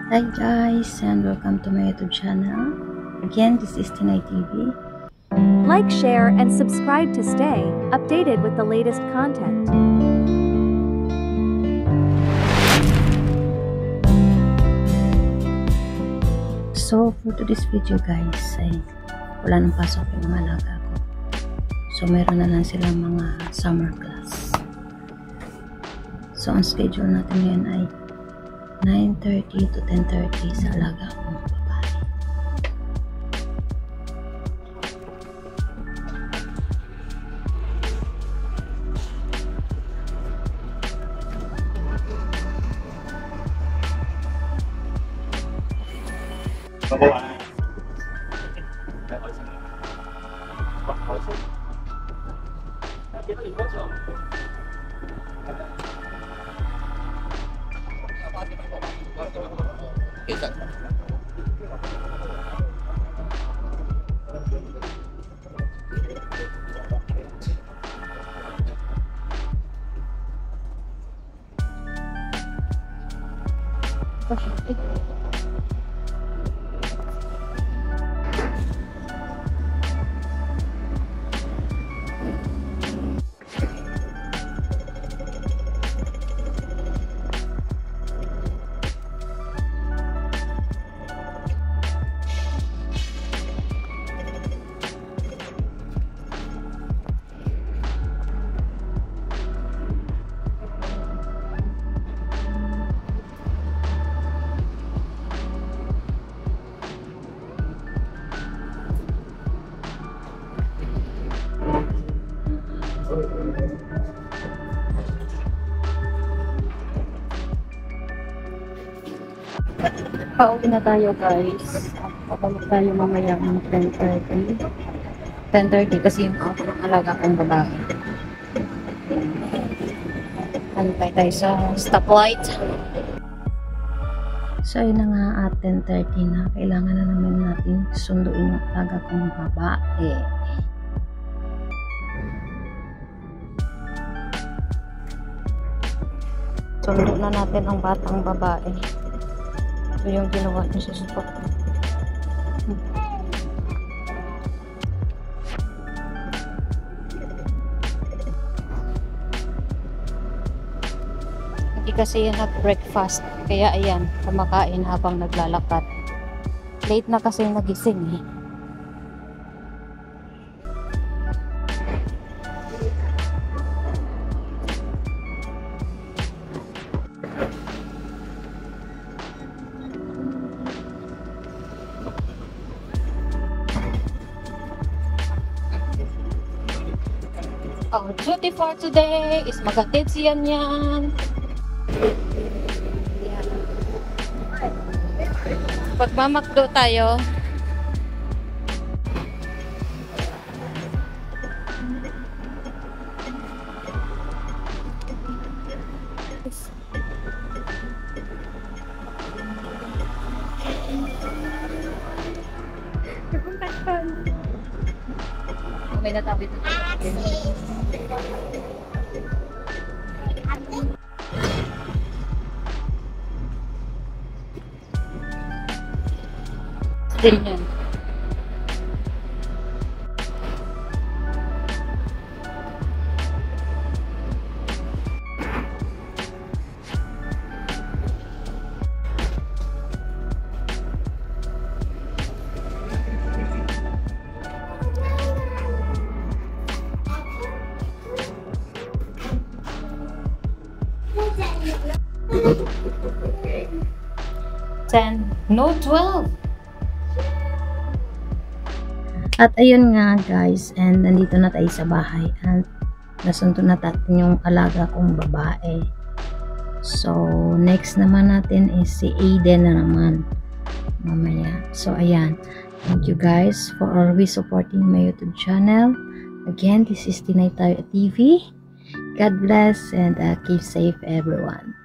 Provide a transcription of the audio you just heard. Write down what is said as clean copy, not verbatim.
Hi guys, and welcome to my YouTube channel. Again, this is Tinay TV. Like, share, and subscribe to stay updated with the latest content. So, for today's video guys, ay wala nang pasok yung mga alaga ko. So, meron na lang silang mga summer class. So, ang schedule natin ngayon ay 9:30 to 10:30 sa alaga kong babae. Pauwi na tayo guys. Papalik tayo mamaya ng 10:30. 10:30 kasi yung ako ng alaga kong babae. Antay tayo sa stoplight. So ayun na nga at 10:30 na. Kailangan na naman natin sunduin yung alaga kong babae. Sundo na natin ang batang babae. Ito yung ginawa niya sa spot. Hindi kasi yan nag-breakfast. Kaya ayan, kumakain habang naglalakad. Late na kasi nagising eh. Our duty for today is maghatid siya niyan. Pagmamakdo tayo. May natabi ito. Still yan. No 12. At ayun nga guys, and nandito na tayo sa bahay at nasunto na natin yung alaga kong babae. So next naman natin is si Aiden na naman mamaya. So ayan, thank you guys for always supporting my YouTube channel. Again, this is Tinay TV. God bless and keep safe everyone.